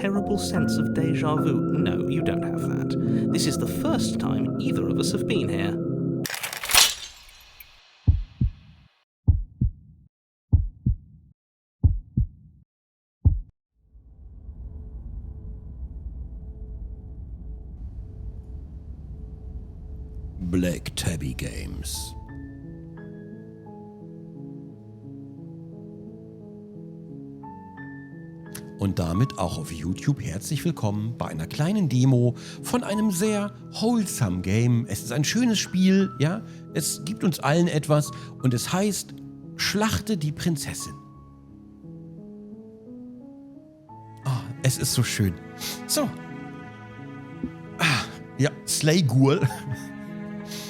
terrible sense of déjà vu? No, you don't have that. This is the first time either of us have been here. Black Tabby Games. Und damit auch auf YouTube herzlich willkommen bei einer kleinen Demo von einem sehr wholesome Game. Es ist ein schönes Spiel, ja, es gibt uns allen etwas und es heißt Schlachte die Prinzessin. Oh, es ist so schön. So. Ja, Slay Ghoul.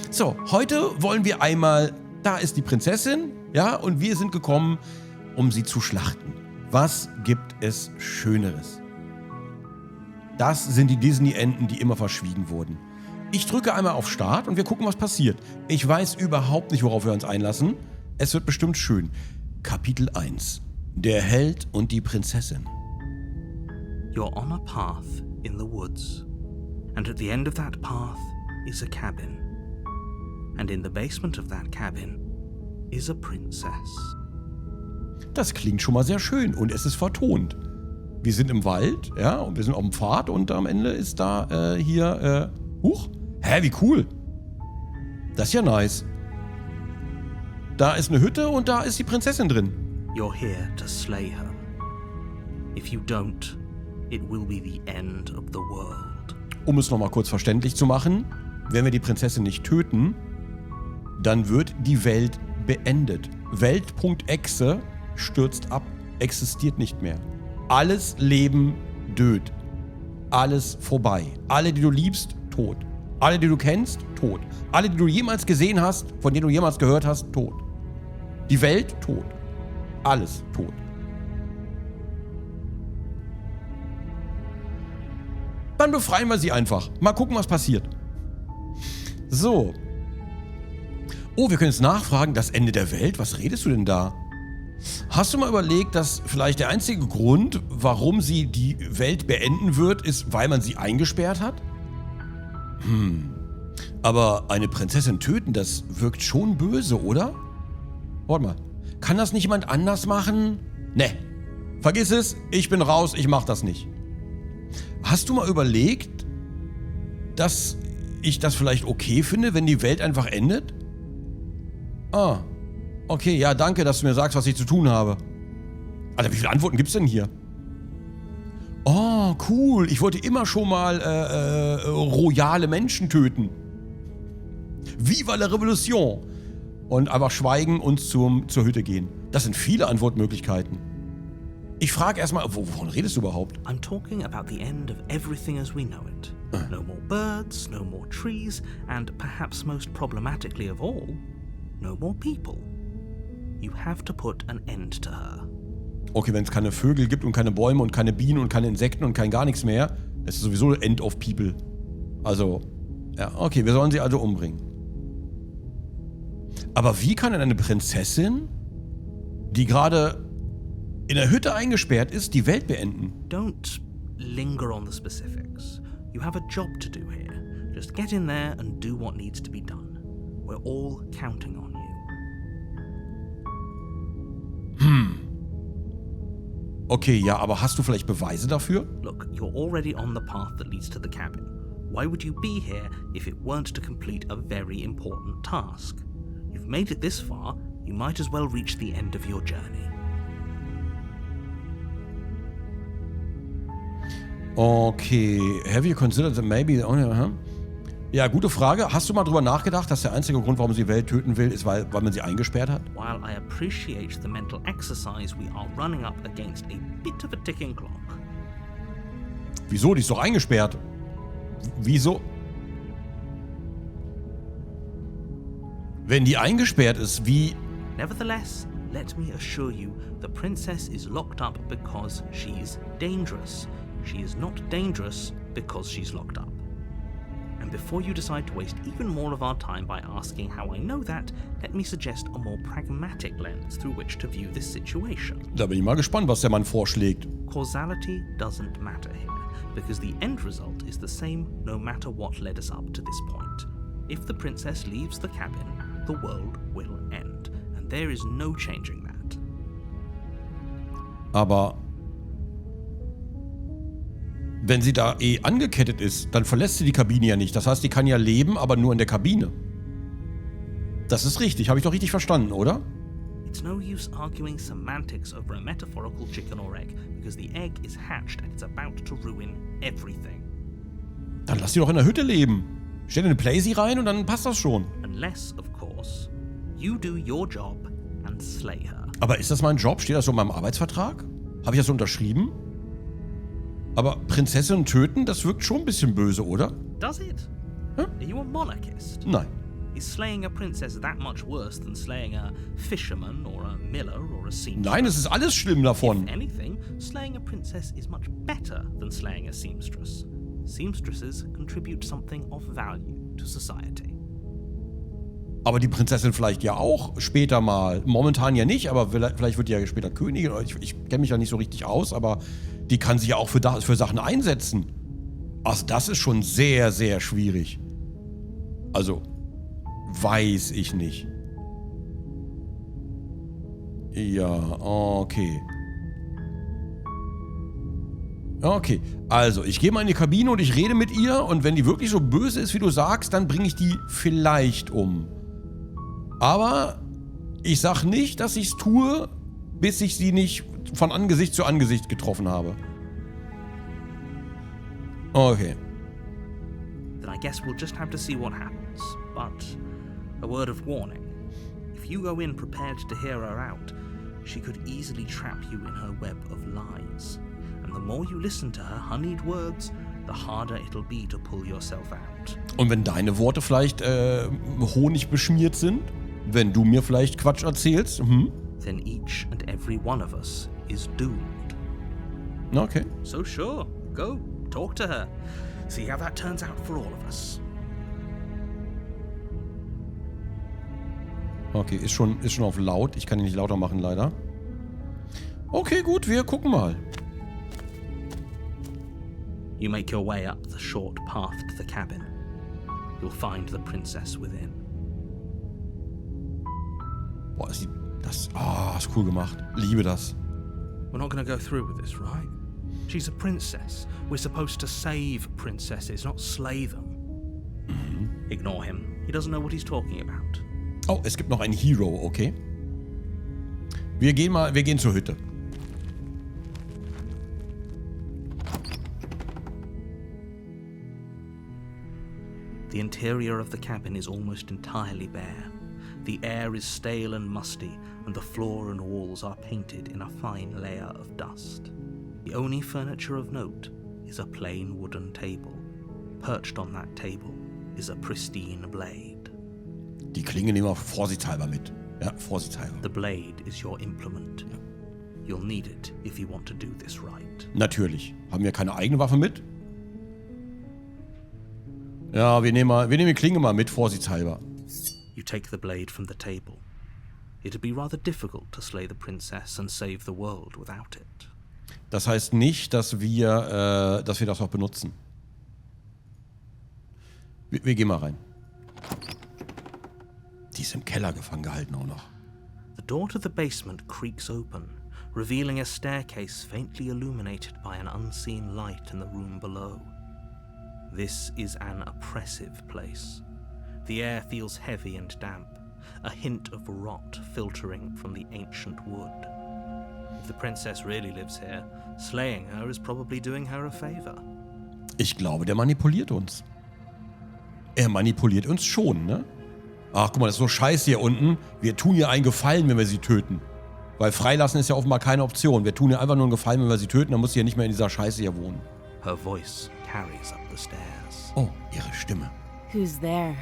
So, heute wollen wir einmal, da ist die Prinzessin, ja, und wir sind gekommen, um sie zu schlachten. Was gibt es Schöneres? Das sind die Disney-Enten, die immer verschwiegen wurden. Ich drücke einmal auf Start und wir gucken, was passiert. Ich weiß überhaupt nicht, worauf wir uns einlassen. Es wird bestimmt schön. Kapitel 1. Der Held und die Prinzessin. You're on a path in the woods. And at the end of that path is a cabin. And in the basement of that cabin is a princess. Das klingt schon mal sehr schön und es ist vertont. Wir sind im Wald, ja, und wir sind auf dem Pfad und am Ende ist da huch, hä, wie cool. Das ist ja nice. Da ist eine Hütte und da ist die Prinzessin drin. You're here to slay her. If you don't, it will be the end of the world. Um es nochmal kurz verständlich zu machen, wenn wir die Prinzessin nicht töten, dann wird die Welt beendet. Welt.exe stürzt ab, existiert nicht mehr. Alles Leben död. Alles vorbei. Alle, die du liebst, tot. Alle, die du kennst, tot. Alle, die du jemals gesehen hast, von denen du jemals gehört hast, tot. Die Welt, tot. Alles tot. Dann befreien wir sie einfach. Mal gucken, was passiert. So. Oh, wir können jetzt nachfragen, das Ende der Welt? Was redest du denn da? Hast du mal überlegt, dass vielleicht der einzige Grund, warum sie die Welt beenden wird, ist, weil man sie eingesperrt hat? Aber eine Prinzessin töten, das wirkt schon böse, oder? Warte mal. Kann das nicht jemand anders machen? Ne. Vergiss es, ich bin raus, ich mach das nicht. Hast du mal überlegt, dass ich das vielleicht okay finde, wenn die Welt einfach endet? Ah, okay, ja, danke, dass du mir sagst, was ich zu tun habe. Alter, wie viele Antworten gibt's denn hier? Oh, cool, ich wollte immer schon mal royale Menschen töten. Viva la Revolution! Und einfach schweigen und zur Hütte gehen. Das sind viele Antwortmöglichkeiten. Ich frage erstmal, wovon redest du überhaupt? I'm talking about the end of everything as we know it. No more birds, no more trees, and perhaps most problematically of all, no more people. You have to put an end to her. Okay, wenn es keine Vögel gibt und keine Bäume und keine Bienen und keine Insekten und kein gar nichts mehr, ist es sowieso End of People. Also, ja, okay, wir sollen sie also umbringen. Aber wie kann denn eine Prinzessin, die gerade in der Hütte eingesperrt ist, die Welt beenden? Don't linger on the specifics. You have a job to do here. Just get in there and do what needs to be done. We're all counting on you. Okay, ja, aber hast du vielleicht Beweise dafür? Look, you're already on the path that leads to the cabin. Why would you be here if it weren't to complete a very important task? You've made it this far, you might as well reach the end of your journey. Okay, have you considered that maybe the only... Ja, gute Frage. Hast du mal drüber nachgedacht, dass der einzige Grund, warum sie die Welt töten will, ist, weil man sie eingesperrt hat? While I appreciate the mental exercise, we are running up against a bit of a ticking clock. Wieso? Die ist doch eingesperrt. Wieso? Wenn die eingesperrt ist, wie... Nevertheless, let me assure you, the princess is locked up because she's dangerous. She is not dangerous because she's locked up. And And before you decide to waste even more of our time by asking how I know that, let me suggest a more pragmatic lens through which to view this situation. Da bin ich mal gespannt, was der Mann vorschlägt. Causality doesn't matter here, because the end result is the same no matter what led us up to this point. If the princess leaves the cabin, the world will end, and there is no changing that. Aber wenn sie da eh angekettet ist, dann verlässt sie die Kabine ja nicht. Das heißt, die kann ja leben, aber nur in der Kabine. Das ist richtig. Habe ich doch richtig verstanden, oder? It's no use arguing semantics over a metaphorical chicken or egg, because the egg is hatched and it's about to ruin everything. Dann lass sie doch in der Hütte leben. Stell eine Playsee rein und dann passt das schon. Unless, of course, you do your job and slay her. Aber ist das mein Job? Steht das so in meinem Arbeitsvertrag? Habe ich das so unterschrieben? Aber Prinzessin töten, das wirkt schon ein bisschen böse, oder? Does it? Huh? Are you a monarchist? Nein. Is slaying a princess that much worse than slaying a fisherman or a miller or a seamstress? Nein, es ist alles schlimm davon. If anything, slaying a princess is much better than slaying a seamstress. Seamstresses contribute something of value to society. Aber die Prinzessin vielleicht ja auch später mal. Momentan ja nicht, aber vielleicht wird die ja später Königin. Ich kenne mich da nicht so richtig aus, aber die kann sich ja auch für Sachen einsetzen. Also das ist schon sehr, sehr schwierig. Also, weiß ich nicht. Ja, okay. Okay, also ich gehe mal in die Kabine und ich rede mit ihr und wenn die wirklich so böse ist, wie du sagst, dann bringe ich die vielleicht um. Aber ich sag nicht, dass ich es tue, bis ich sie nicht von Angesicht zu Angesicht getroffen habe. Okay. Then I guess we'll just have to see what happens. But a word of warning. If you go in prepared to hear her out, she could easily trap you in her web of lies. And the more you listen to her honeyed words, the harder it'll be to pull yourself out. Und wenn deine Worte vielleicht Honig beschmiert sind? Wenn du mir vielleicht Quatsch erzählst? Then each and every one of us is doomed. Okay. So sure, go, talk to her. See how that turns out for all of us. Okay, ist schon auf laut. Ich kann ihn nicht lauter machen, leider. Okay, gut, wir gucken mal. You make your way up the short path to the cabin. You'll find the princess within. Boah, das ist cool gemacht. Liebe das. We're not going to go through with this, right? She's a princess. We're supposed to save princesses, not slay them. Ignore him. He doesn't know what he's talking about. Oh, es gibt noch einen Hero, okay. Wir gehen zur Hütte. The interior of the cabin is almost entirely bare. The air is stale and musty, and the floor and walls are painted in a fine layer of dust. The only furniture of note is a plain wooden table. Perched on that table is a pristine blade. Die Klinge nehmen wir vorsichtshalber mit. Ja, vorsichtshalber. The blade is your implement. Ja. You'll need it if you want to do this right. Natürlich. Haben wir keine eigene Waffe mit? Ja, wir nehmen die Klinge mal mit, vorsichtshalber. You take the blade from the table. It'd be rather difficult to slay the princess and save the world without it. Das heißt nicht, dass wir das auch benutzen. Wir gehen mal rein. Die ist im Keller gefangen gehalten auch noch. The door to the basement creaks open, revealing a staircase faintly illuminated by an unseen light in the room below. This is an oppressive place. The air feels heavy and damp, a hint of rot filtering from the ancient wood. If the princess really lives here, slaying her is probably doing her a favor. Ich glaube, der manipuliert uns. Er manipuliert uns schon, ne? Ach, guck mal, das ist so scheiße hier unten. Wir tun ihr einen Gefallen, wenn wir sie töten. Weil freilassen ist ja offenbar keine Option. Wir tun ihr einfach nur einen Gefallen, wenn wir sie töten, dann muss sie ja nicht mehr in dieser Scheiße hier wohnen. Her voice carries up the stairs. Oh, ihre Stimme. Who's there?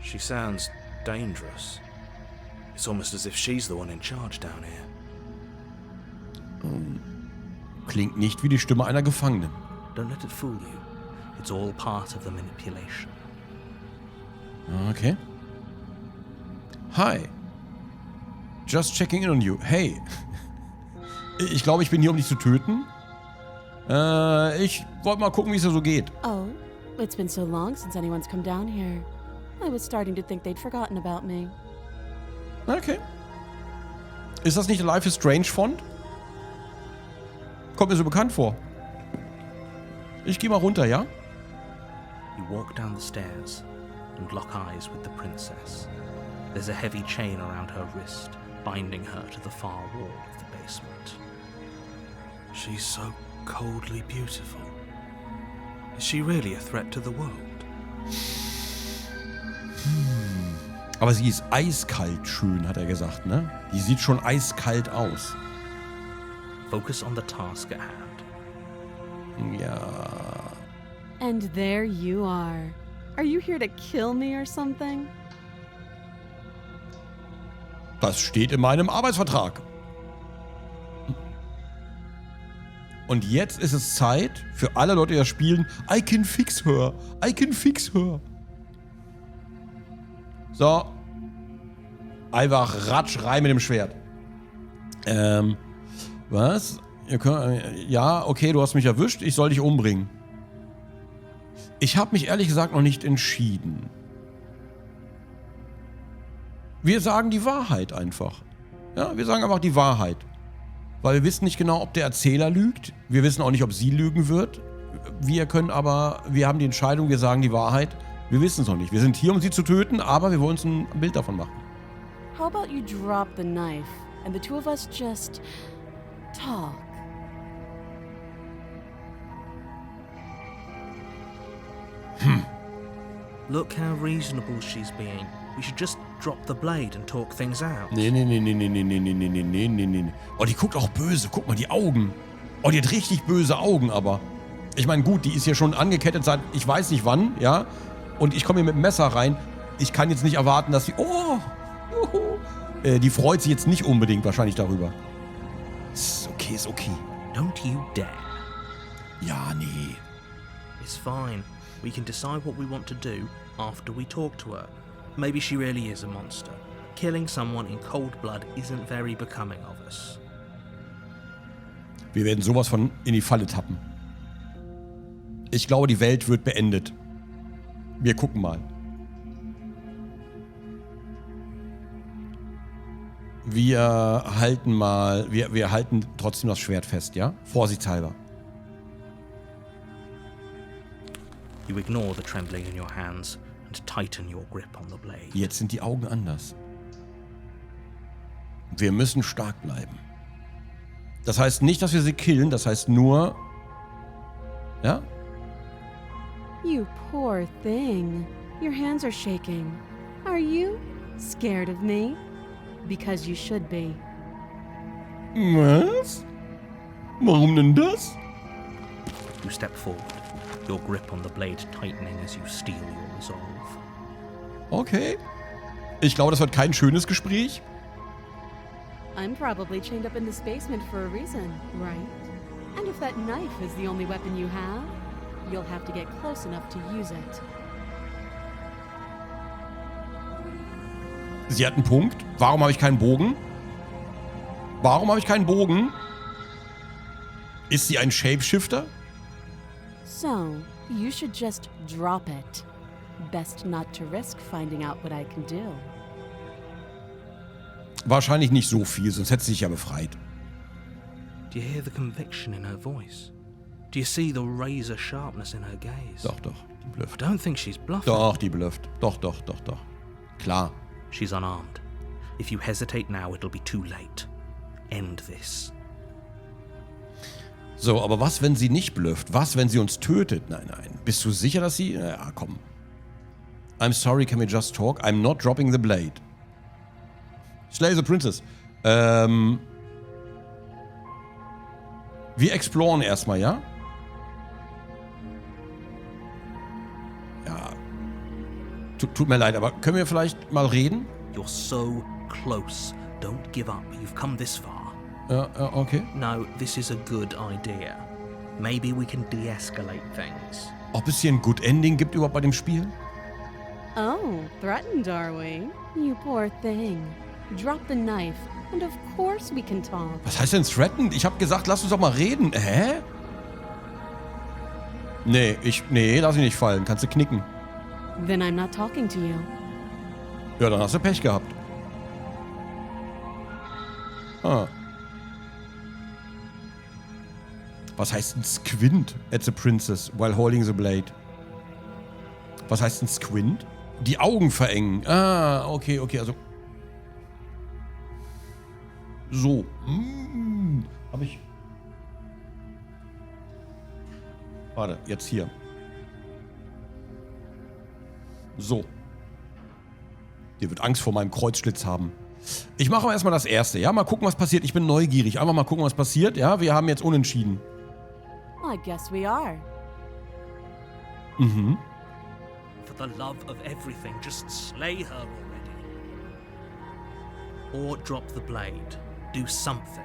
She sounds dangerous. It's almost as if she's the one in charge down here. Klingt nicht wie die Stimme einer Gefangenen. Don't let it fool you. It's all part of the manipulation. Okay. Hi. Just checking in on you. Hey. Ich glaube, ich bin hier, um dich zu töten. Ich wollte mal gucken, wie es dir so geht. Oh, it's been so long since anyone's come down here. I was starting to think they'd forgotten about me. Okay. Ist das nicht der Life is Strange Font? Kommt mir so bekannt vor. Ich gehe mal runter, ja? You walk down the stairs and lock eyes with the princess. There's a heavy chain around her wrist, binding her to the far wall of the basement. She's so coldly beautiful. Is she really a threat to the world? Aber sie ist eiskalt schön, hat er gesagt, ne? Die sieht schon eiskalt aus. Focus on the task at hand. Ja. And there you are. Are you here to kill me or something? Das steht in meinem Arbeitsvertrag. Und jetzt ist es Zeit für alle Leute, die das spielen. I can fix her. I can fix her. So. Einfach ratsch rein mit dem Schwert. Was? Ja, okay, du hast mich erwischt. Ich soll dich umbringen. Ich habe mich ehrlich gesagt noch nicht entschieden. Wir sagen die Wahrheit einfach. Ja, wir sagen einfach die Wahrheit. Weil wir wissen nicht genau, ob der Erzähler lügt. Wir wissen auch nicht, ob sie lügen wird. Wir haben die Entscheidung, wir sagen die Wahrheit. Wir wissen es noch nicht. Wir sind hier, um sie zu töten, aber wir wollen uns ein Bild davon machen. How about you drop the knife and the two of us just talk? Look how reasonable she's being. We should just drop the blade and talk things out. Nee. Oh, die guckt auch böse. Guck mal, die Augen. Oh, die hat richtig böse Augen, aber. Ich meine, gut, die ist hier schon angekettet seit ich weiß nicht wann, ja. Und ich komme hier mit dem Messer rein. Ich kann jetzt nicht erwarten, dass sie. Oh! Die freut sich jetzt nicht unbedingt wahrscheinlich darüber. Ist okay, ist okay. Don't you dare. Ja, nee. It's fine. We can decide what we want to do after we talk to her. Maybe she really is a monster. Killing someone in cold blood isn't very becoming of us. Wir werden sowas von in die Falle tappen. Ich glaube, die Welt wird beendet. Wir gucken mal. Wir halten trotzdem das Schwert fest, ja? Vorsichtshalber. You ignore the trembling in your hands and tighten your grip on the blade. Jetzt sind die Augen anders. Wir müssen stark bleiben. Das heißt nicht, dass wir sie killen, das heißt nur... Ja? You poor thing. Your hands are shaking. Are you scared of me? Because you should be. Was? Warum denn das? You step forward, your grip on the blade tightening as you steel your resolve. Okay. Ich glaube, das wird kein schönes Gespräch. I'm probably chained up in this basement for a reason, right? And if that knife is the only weapon you have, you'll have to get close enough to use it. Sie hat einen Punkt. Warum habe ich keinen Bogen? Warum habe ich keinen Bogen? Ist sie ein Shapeshifter? So, you should just drop it. Best not to risk finding out what I can do. Wahrscheinlich nicht so viel, sonst hätte sie sich ja befreit. Do you hear the conviction in her voice? Do you see the razor sharpness in her gaze? Doch, die I blufft. don't think she's bluffing. Doch, die blufft. Doch. Klar. She's unarmed. If you hesitate now, it'll be too late. End this. So, aber was, wenn sie nicht blufft? Was, wenn sie uns tötet? Nein. Bist du sicher, dass sie... Ja, komm. I'm sorry, can we just talk? I'm not dropping the blade. Slay the princess. Wir exploren erstmal, ja? Ja. Tut mir leid, aber können wir vielleicht mal reden? You're so close. Don't give up. You've come this far. Ja, okay. No, this is a good idea. Maybe we can de-escalate things. Ob es hier ein Good Ending gibt überhaupt bei dem Spiel? Oh, threatened, are we? You poor thing. Drop the knife, and of course we can talk. Was heißt denn threatened? Ich habe gesagt, lass uns doch mal reden. Hä? Nee, lass ich nicht fallen. Kannst du knicken. Then I'm not talking to you. Ja, dann hast du Pech gehabt. Ah. Was heißt ein Squint at the princess while holding the blade? Was heißt ein Squint? Die Augen verengen. Ah, okay, also... So. Hab ich... Warte, jetzt hier. So. Der wird Angst vor meinem Kreuzschlitz haben. Ich mache aber erstmal das erste, ja? Mal gucken, was passiert. Ich bin neugierig. Einfach mal gucken, was passiert, ja? Wir haben jetzt unentschieden. I guess we are. Mhm. For the love of everything, just slay her already. Or drop the blade. Do something.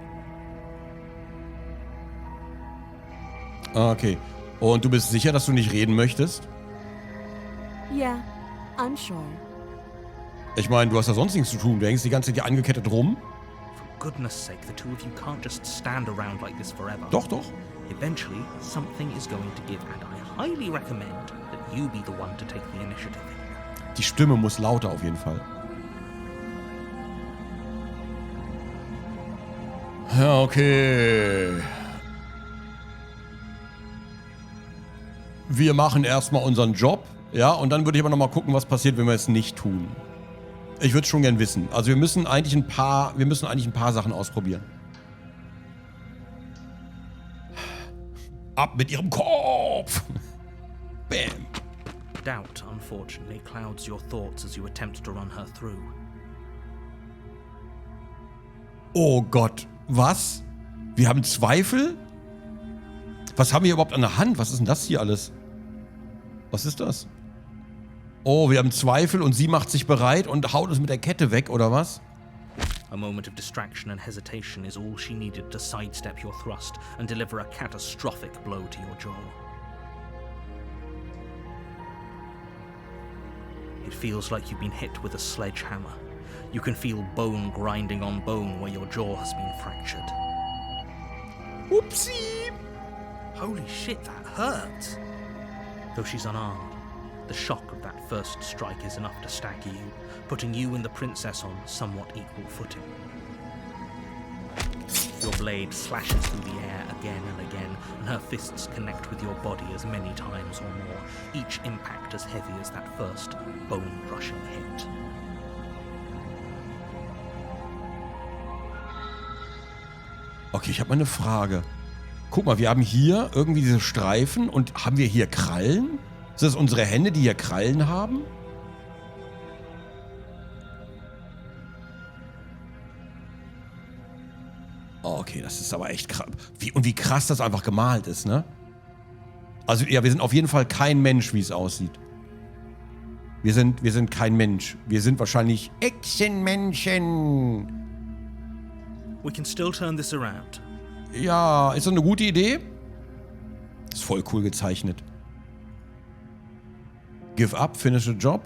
Okay. Und du bist sicher, dass du nicht reden möchtest? Yeah, I'm sure. Ich meine, du hast ja sonst nichts zu tun. Du hängst die ganze Zeit hier angekettet rum. For goodness sake, the two of you can't just stand around like this forever. Doch. Eventually, something is going to give, and I highly recommend that you be the one to take the initiative. Die Stimme muss lauter auf jeden Fall. Ja, okay. Wir machen erstmal unseren Job, ja, und dann würde ich aber nochmal gucken, was passiert, wenn wir es nicht tun. Ich würde es schon gern wissen. Also wir müssen eigentlich ein paar Sachen ausprobieren. Ab mit ihrem Kopf! Bam! Doubt, unfortunately, clouds your thoughts as you attempt to run her through. Oh Gott, was? Wir haben Zweifel? Was haben wir überhaupt an der Hand? Was ist denn das hier alles? Was ist das? Oh, wir haben Zweifel und sie macht sich bereit und haut uns mit der Kette weg, oder was? A moment of distraction and hesitation is all she needed to sidestep your thrust and deliver a catastrophic blow to your jaw. It feels like you've been hit with a sledgehammer. You can feel bone grinding on bone where your jaw has been fractured. Upsi! Holy shit, that hurts! Though she's unarmed, the shock of that first strike is enough to stagger you, putting you and the princess on somewhat equal footing. Your blade slashes through the air again and again, and her fists connect with your body as many times or more, each impact as heavy as that first bone-crushing hit. Okay, ich habe mal eine Frage. Guck mal, wir haben hier irgendwie diese Streifen und haben wir hier Krallen? Sind das unsere Hände, die hier Krallen haben? Oh, okay, das ist aber echt krass. Wie krass das einfach gemalt ist, ne? Also, ja, wir sind auf jeden Fall kein Mensch, wie es aussieht. Wir sind kein Mensch. Wir sind wahrscheinlich Echsenmenschen. We can still turn this around. Ja, ist das eine gute Idee? Ist voll cool gezeichnet. Give up, finish the job.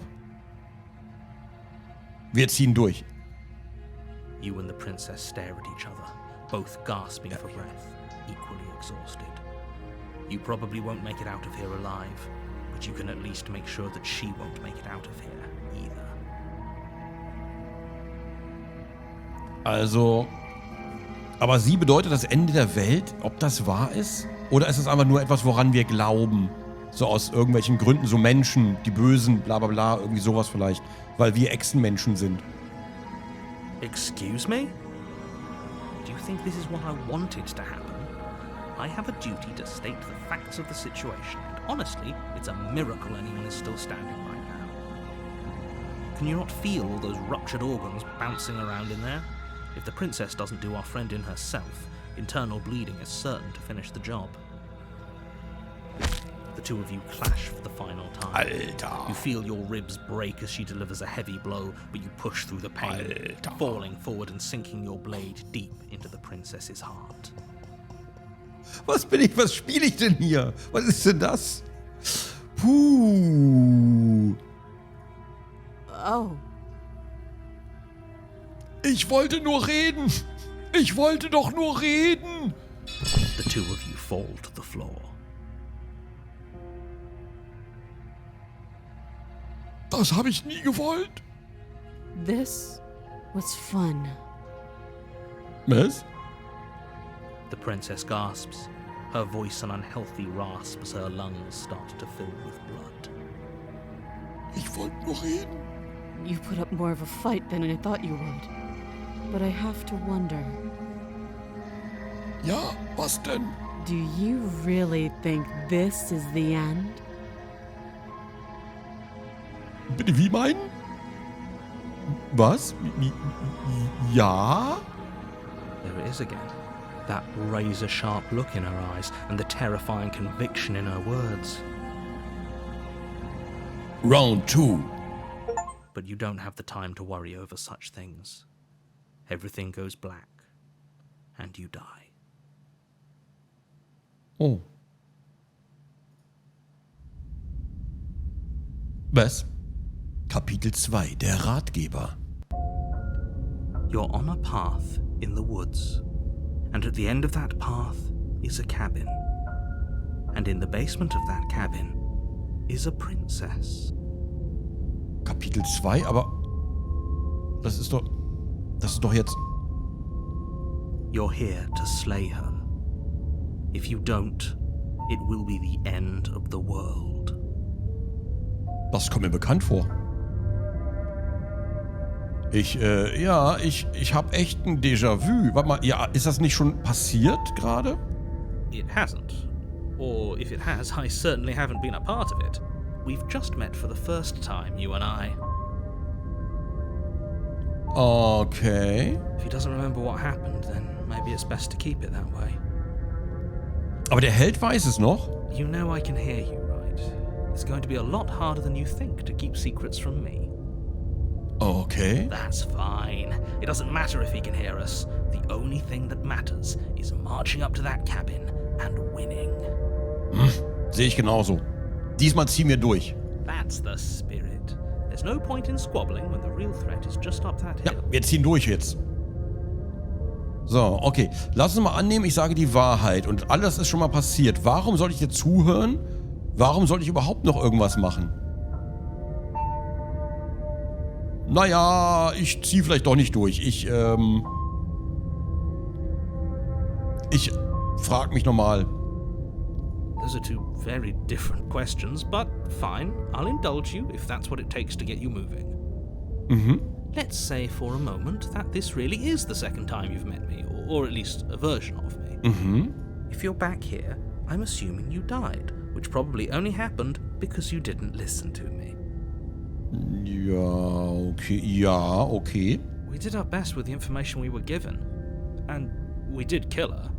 Wir ziehen durch. You and the princess stare at each other, both gasping for breath, equally exhausted. You probably won't make it out of here alive, but you can at least make sure that she won't make it out of here either. Also, aber sie bedeutet das Ende der Welt, ob das wahr ist? Oder ist es einfach nur etwas, woran wir glauben? So aus irgendwelchen Gründen, so Menschen, die Bösen, bla bla bla, irgendwie sowas vielleicht. Weil wir Echsenmenschen sind. Excuse me? Do you think this is what I wanted to happen? I have a duty to state the facts of the situation, and honestly, it's a miracle anyone is still standing right now. Can you not feel all those ruptured organs bouncing around in there? If the princess doesn't do our friend in herself, internal bleeding is certain to finish the job. The two of you clash for the final time. Alter. You feel your ribs break as she delivers a heavy blow, but you push through the pain, falling forward and sinking your blade deep into the princess's heart. Was spiele ich denn hier? Was ist denn das? Puh. Oh. Ich wollte nur reden. Ich wollte doch nur reden. The two of you fall to the floor. Das habe ich nie gewollt. This was fun. Was? The princess gasps, her voice an unhealthy rasp as her lungs start to fill with blood. Ich wollte nur reden. You put up more of a fight than I thought you would. But I have to wonder, Ja, was denn? do you really think this is the end? Bitte, wie meinen? Was? Ja? There it is again. That razor-sharp look in her eyes and the terrifying conviction in her words. Round 2. But you don't have the time to worry over such things. Everything goes black, and you die. Oh. Was? Kapitel 2, der Ratgeber. You're on a path in the woods, and at the end of that path is a cabin. And in the basement of that cabin is a princess. Kapitel 2, aber das ist doch jetzt... You're here to slay her. If you don't, it will be the end of the world. Das kommt mir bekannt vor. Ich hab echt ein Déjà-vu. Warte mal, ja, ist das nicht schon passiert gerade? It hasn't. Or if it has, I certainly haven't been a part of it. We've just met for the first time, you and I. Okay. If he doesn't remember what happened, then maybe it's best to keep it that way. Aber der Held weiß es noch. You know I can hear you, right? It's going to be a lot harder than you think to keep secrets from me. Okay. That's fine. It doesn't matter if he can hear us. The only thing that matters is marching up to that cabin and winning. Sehe ich genauso. Diesmal ziehen wir durch. That's the spirit. There's no point in squabbling when the real threat is just up that Ja, hill. wir ziehen durch jetzt. So, okay. Lass uns mal annehmen, ich sage die Wahrheit und alles ist schon mal passiert. Warum soll ich dir zuhören? Warum soll ich überhaupt noch irgendwas machen? Naja, ich ziehe vielleicht doch nicht durch. Ich frag mich nochmal. Those are two very different questions, but fine. I'll indulge you if that's what it takes to get you moving. Let's say for a moment that this really is the second time you've met me, or at least a version of me. If you're back here, I'm assuming you died, which probably only happened because you didn't listen to me. Ja, okay. We did our best with the information we were given, and we did kill her.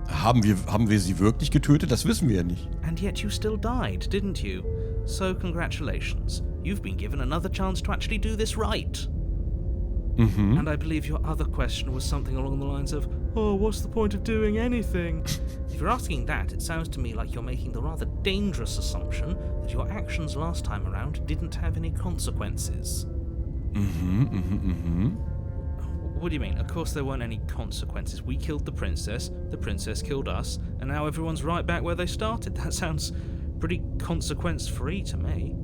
Haben wir sie wirklich getötet? Das wissen wir ja nicht. And yet you still died, didn't you? So congratulations. You've been given another chance to actually do this right. And I believe your other question was something along the lines of, oh, what's the point of doing anything? If you're asking that, it sounds to me like you're making the rather dangerous assumption that your actions last time around didn't have any consequences. What do you mean? Of course there weren't any consequences. We killed the princess killed us, and now everyone's right back where they started. That sounds pretty consequence-free to me.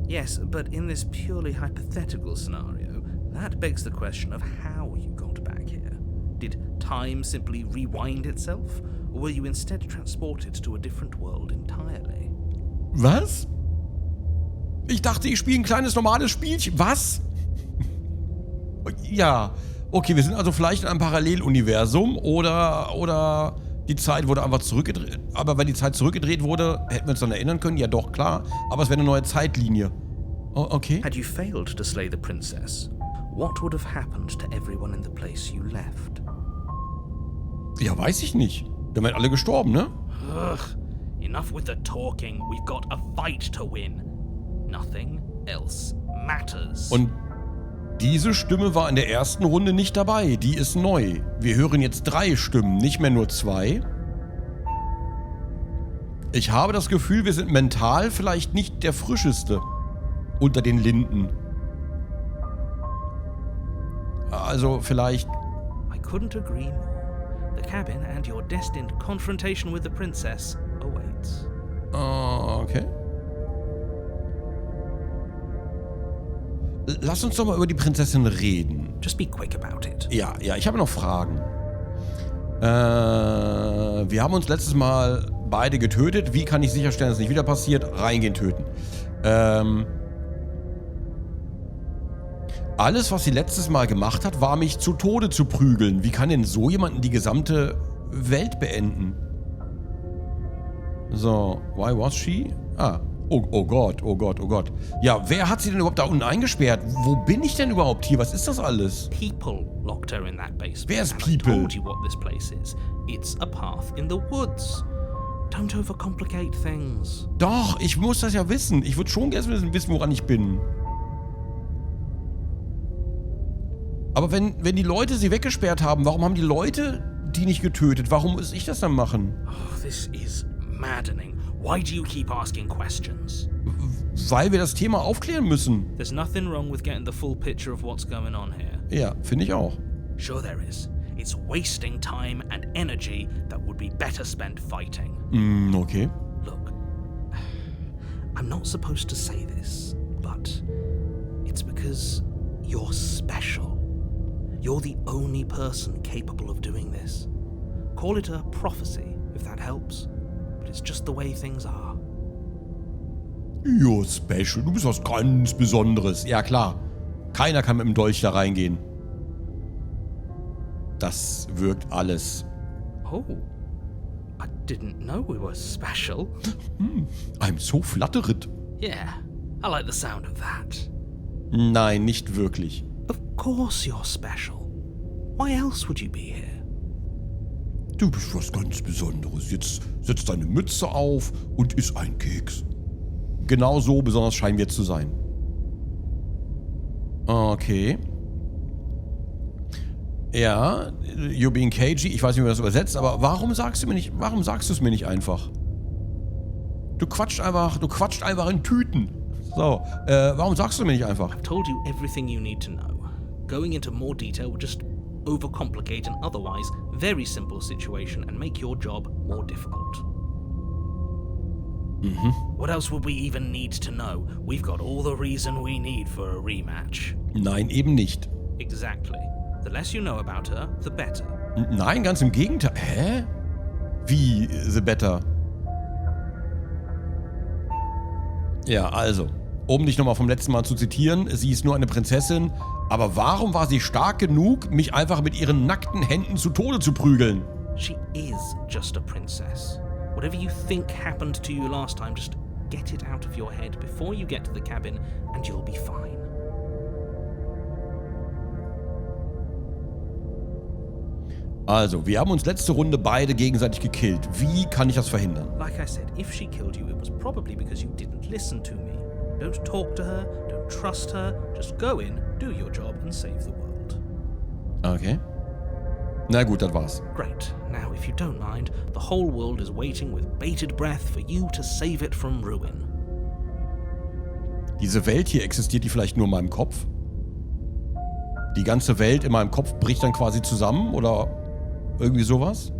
Yes, but in this purely hypothetical scenario, that begs the question of how you got back here. Did time simply rewind itself, or were you instead transported to a different world entirely? Was? Ich dachte, ich spiele ein kleines normales Spielchen. Was? Ja, okay, wir sind also vielleicht in einem Paralleluniversum oder die Zeit wurde einfach zurückgedreht. Aber wenn die Zeit zurückgedreht wurde, hätten wir uns dann erinnern können. Ja doch, klar. Aber es wäre eine neue Zeitlinie. Oh, okay. Had you failed to slay the princess, what would have happened to everyone in the place you left? Ja, weiß ich nicht. Wir wären alle gestorben, ne? Ugh, enough with the talking. We've got a fight to win. Nothing else matters. Und Diese Stimme war in der ersten Runde nicht dabei. Die ist neu. Wir hören jetzt 3 Stimmen, nicht mehr nur 2. Ich habe das Gefühl, wir sind mental vielleicht nicht der frischeste unter den Linden. Also vielleicht... I couldn't agree more. The cabin and your destined confrontation with the princess awaits. Okay. Lass uns doch mal über die Prinzessin reden. Just be quick about it. Ja, ich habe noch Fragen. Wir haben uns letztes Mal beide getötet. Wie kann ich sicherstellen, dass es nicht wieder passiert? Reingehen, töten. Alles, was sie letztes Mal gemacht hat, war mich zu Tode zu prügeln. Wie kann denn so jemanden die gesamte Welt beenden? So, why was she? Oh Gott. Ja, wer hat sie denn überhaupt da unten eingesperrt? Wo bin ich denn überhaupt hier? Was ist das alles? People locked her in that basement. Wer ist And People? I told you what this place is. It's a path in the woods. Don't overcomplicate things. Doch, ich muss das ja wissen. Ich würde schon gerne wissen, woran ich bin. Aber wenn die Leute sie weggesperrt haben, warum haben die Leute die nicht getötet? Warum muss ich das dann machen? Oh, this is maddening. Why do you keep asking questions? Weil wir das Thema aufklären müssen. There's nothing wrong with getting the full picture of what's going on here. Ja, finde ich auch. Sure there is. It's wasting time and energy that would be better spent fighting. Okay. Look, I'm not supposed to say this, but it's because you're special. You're the only person capable of doing this. Call it a prophecy, if that helps. But it's just the way things are. You're special. Du bist was ganz Besonderes. Ja, klar. Keiner kann mit dem Dolch da reingehen. Das wirkt alles. Oh, I didn't know we were special. I'm so flattered. Yeah, I like the sound of that. Nein, nicht wirklich. Of course you're special. Why else would you be here? Du bist was ganz Besonderes. Jetzt setz deine Mütze auf und iss einen Keks. Genau so besonders scheinen wir zu sein. Okay. Ja, you're being cagey. Ich weiß nicht, wie man das übersetzt, aber warum sagst du es mir nicht einfach? Du quatscht einfach in Tüten. So, warum sagst du mir nicht einfach? I've told you everything you need to know. Going into more detail would just overcomplicate an otherwise very simple situation and make your job more difficult. What else would we even need to know? We've got all the reason we need for a rematch. Nein, eben nicht. Exactly. The less you know about her, the better. Nein, ganz im Gegenteil. Hä? Wie, the better? Ja, also, um dich nochmal vom letzten Mal zu zitieren, sie ist nur eine Prinzessin, aber warum war sie stark genug, mich einfach mit ihren nackten Händen zu Tode zu prügeln? She is just a princess. Whatever you think happened to you last time, just get it out of your head before you get to the cabin and you'll be fine. Also, wir haben uns letzte Runde beide gegenseitig gekillt. Wie kann ich das verhindern? Like I said, if she killed you, it was probably because you didn't listen to me. Don't talk to her, don't trust her, just go in, do your job and save the world. Okay. Na gut, das war's. Great. Now, if you don't mind, the whole world is waiting with bated breath for you to save it from ruin. Diese Welt hier, existiert die vielleicht nur in meinem Kopf? Die ganze Welt in meinem Kopf bricht dann quasi zusammen oder irgendwie sowas?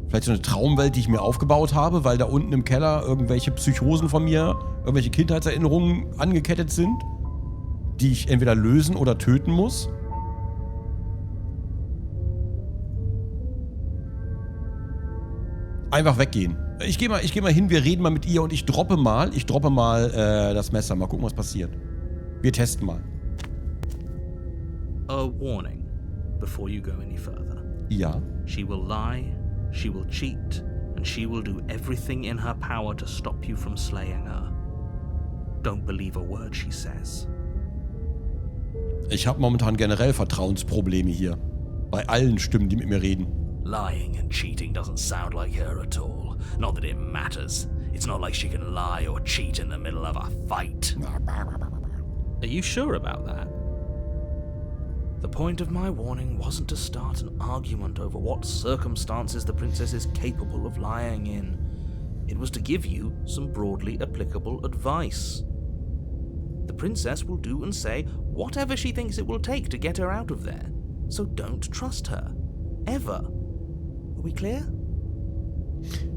Vielleicht so eine Traumwelt, die ich mir aufgebaut habe, weil da unten im Keller irgendwelche Psychosen von mir, irgendwelche Kindheitserinnerungen angekettet sind, die ich entweder lösen oder töten muss? Einfach weggehen. Ich geh mal hin, wir reden mal mit ihr und ich droppe mal das Messer. Mal gucken, was passiert. Wir testen mal. A warning before you go any further. Ja. She will lie, she will cheat, and she will do everything in her power to stop you from slaying her. Don't believe a word she says. Ich habe momentan generell Vertrauensprobleme hier. Bei allen Stimmen, die mit mir reden. Lying and cheating doesn't sound like her at all. Not that it matters. It's not like she can lie or cheat in the middle of a fight. Are you sure about that? The point of my warning wasn't to start an argument over what circumstances the princess is capable of lying in. It was to give you some broadly applicable advice. The princess will do and say whatever she thinks it will take to get her out of there, so don't trust her. Ever. Are we clear?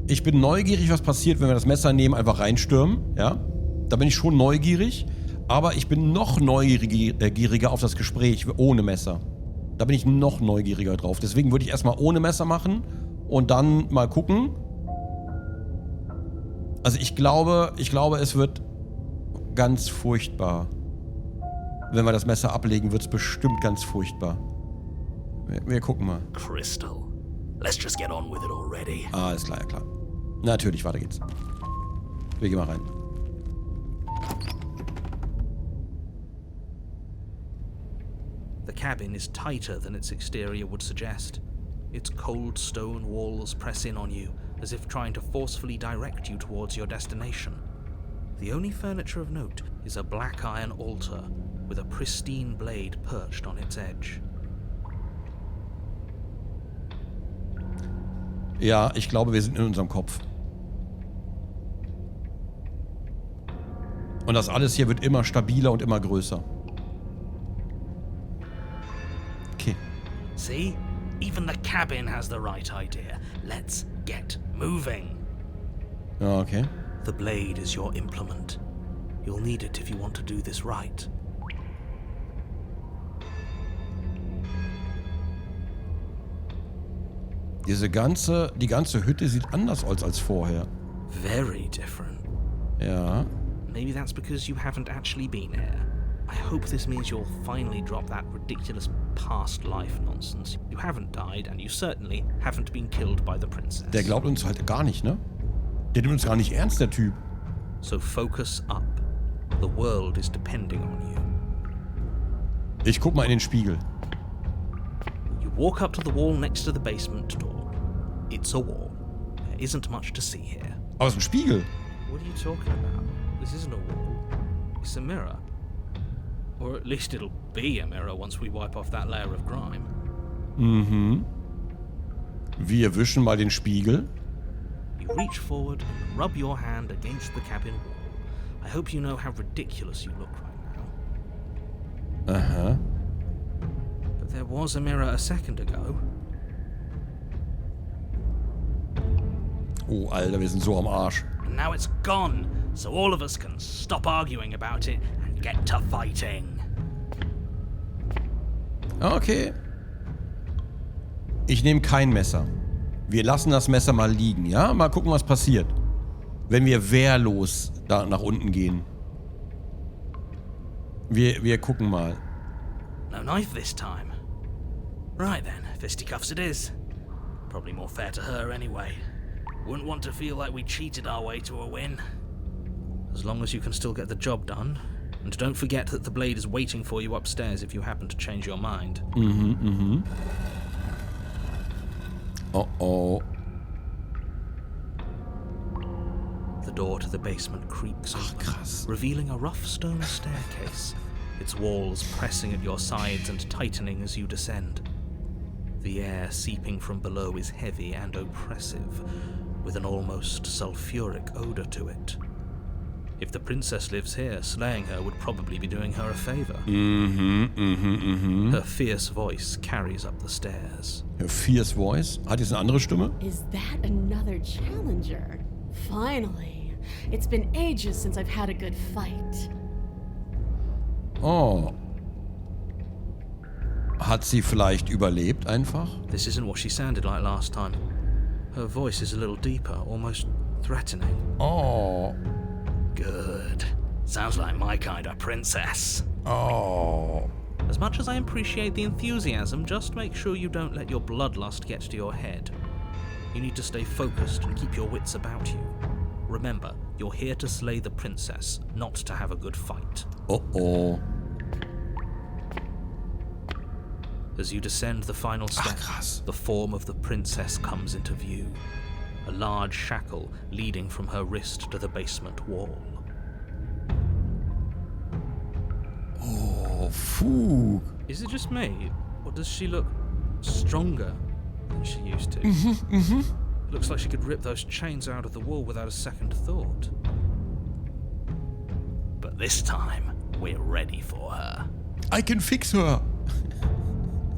Ich bin neugierig, was passiert, wenn wir das Messer nehmen, einfach reinstürmen, ja? Da bin ich schon neugierig, aber ich bin noch neugieriger auf das Gespräch ohne Messer. Da bin ich noch neugieriger drauf. Deswegen würde ich erstmal ohne Messer machen und dann mal gucken. Also ich glaube, es wird ganz furchtbar. Wenn wir das Messer ablegen, wird es bestimmt ganz furchtbar. Wir gucken mal. Crystal, let's just get on with it already. Ah, ist klar, ja klar. Natürlich, weiter geht's. Wir gehen mal rein. The cabin is tighter than its exterior would suggest. Its cold stone walls press in on you, as if trying to forcefully direct you towards your destination. The only furniture of note is a black iron altar with a pristine blade perched on its edge. Ja, ich glaube, wir sind in unserem Kopf. Und das alles hier wird immer stabiler und immer größer. Okay. See? Even the cabin has the right idea. Let's get moving. Ja, okay. The blade is your implement. You'll need it if you want to do this right. Die ganze Hütte sieht anders aus als vorher. Very different. Ja. Maybe that's because you haven't actually been here. I hope this means you'll finally drop that ridiculous past life nonsense. You haven't died and you certainly haven't been killed by the princess. Der glaubt uns halt gar nicht, ne? Der nimmt uns gar nicht ernst, der Typ. So focus up. The world is depending on you. Ich guck mal in den Spiegel. You walk up to the wall next to the basement door. It's a wall. There isn't much to see here. Aber es ist ein Spiegel. What are you talking about? This isn't a wall. It's a mirror. Or at least it'll be a mirror once we wipe off that layer of grime. Mhm. Wir wischen mal den Spiegel. You reach forward and rub your hand against the cabin wall. I hope you know how ridiculous you look right now. Aha. But there was a mirror a second ago. Oh, Alter, wir sind so am Arsch. And now it's gone, so all of us can stop arguing about it and get to fighting. Okay. Ich nehme kein Messer. Wir lassen das Messer mal liegen, ja? Mal gucken, was passiert. Wenn wir wehrlos da nach unten gehen. Wir gucken mal. No knife this time. Right then, fisticuffs it is. Probably more fair to her anyway. Wouldn't want to feel like we cheated our way to a win. As long as you can still get the job done. And don't forget that the blade is waiting for you upstairs if you happen to change your mind. Oh. The door to the basement creaks open, krass. revealing a rough stone staircase, its walls pressing at your sides and tightening as you descend. The air seeping from below is heavy and oppressive, with an almost sulfuric odor to it. If the princess lives here, slaying her would probably be doing her a favor. Her fierce voice carries up the stairs. Her fierce voice? Hat jetzt eine andere Stimme? Is that another challenger? Finally. It's been ages since I've had a good fight. Oh. Hat sie vielleicht überlebt einfach? This isn't what she sounded like last time. Her voice is a little deeper, almost threatening. Oh. Good. Sounds like my kind of princess. Oh. As much as I appreciate the enthusiasm, just make sure you don't let your bloodlust get to your head. You need to stay focused and keep your wits about you. Remember, you're here to slay the princess, not to have a good fight. Oh. As you descend the final step, krass. the form of the princess comes into view. A large shackle leading from her wrist to the basement wall. Oh, Fug. Is it just me, or does she look stronger than she used to? Looks like she could rip those chains out of the wall without a second thought. But this time, we're ready for her. I can fix her.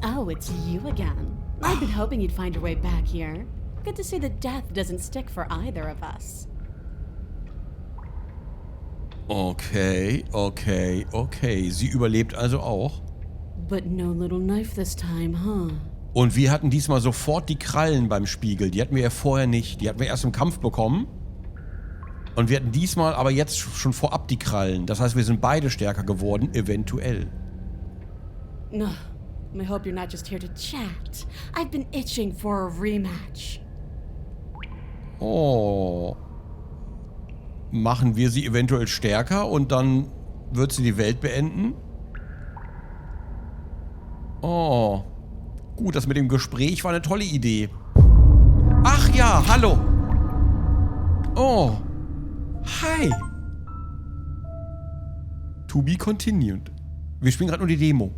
Oh, it's you again. I've been hoping you'd find your way back here. Good to see that death doesn't stick for either of us. Okay. Sie überlebt also auch. But no little knife this time, huh? Und wir hatten diesmal sofort die Krallen beim Spiegel. Die hatten wir ja vorher nicht. Die hatten wir erst im Kampf bekommen. Und wir hatten diesmal aber jetzt schon vorab die Krallen. Das heißt, wir sind beide stärker geworden, eventuell. No, I hope you're not just here to chat. I've been itching for a rematch. Oh. Machen wir sie eventuell stärker und dann wird sie die Welt beenden? Oh. Gut, das mit dem Gespräch war eine tolle Idee. Ach ja, hallo. Oh. Hi. To be continued. Wir spielen gerade nur die Demo.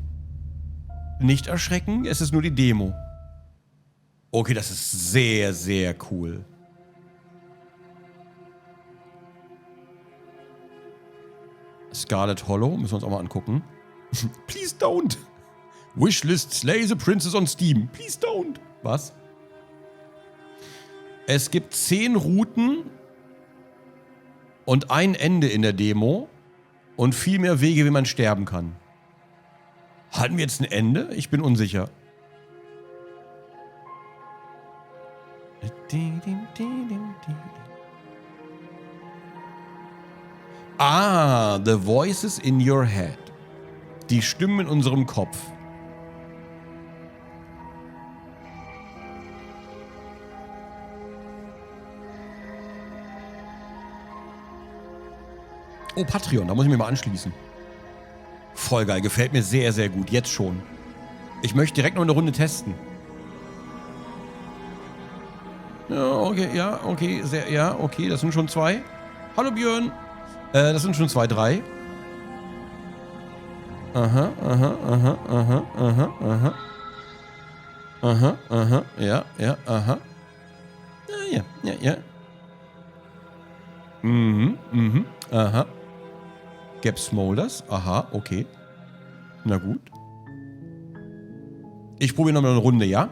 Nicht erschrecken, es ist nur die Demo. Okay, das ist sehr, sehr cool. Scarlet Hollow, müssen wir uns auch mal angucken. Please don't. Wishlist Slay the Princess on Steam. Please don't. Was? Es gibt 10 Routen und ein Ende in der Demo und viel mehr Wege, wie man sterben kann. Hatten wir jetzt ein Ende? Ich bin unsicher. Ah, the voices in your head. Die Stimmen in unserem Kopf. Oh, Patreon, da muss ich mich mal anschließen. Voll geil, gefällt mir sehr, sehr gut. Jetzt schon. Ich möchte direkt noch eine Runde testen. Ja, okay, das sind schon 2. Hallo Björn. Das sind schon 2, 3. Aha, ja, aha. Ja. Aha. Gap Smolders, aha, okay. Na gut. Ich probiere nochmal eine Runde, ja?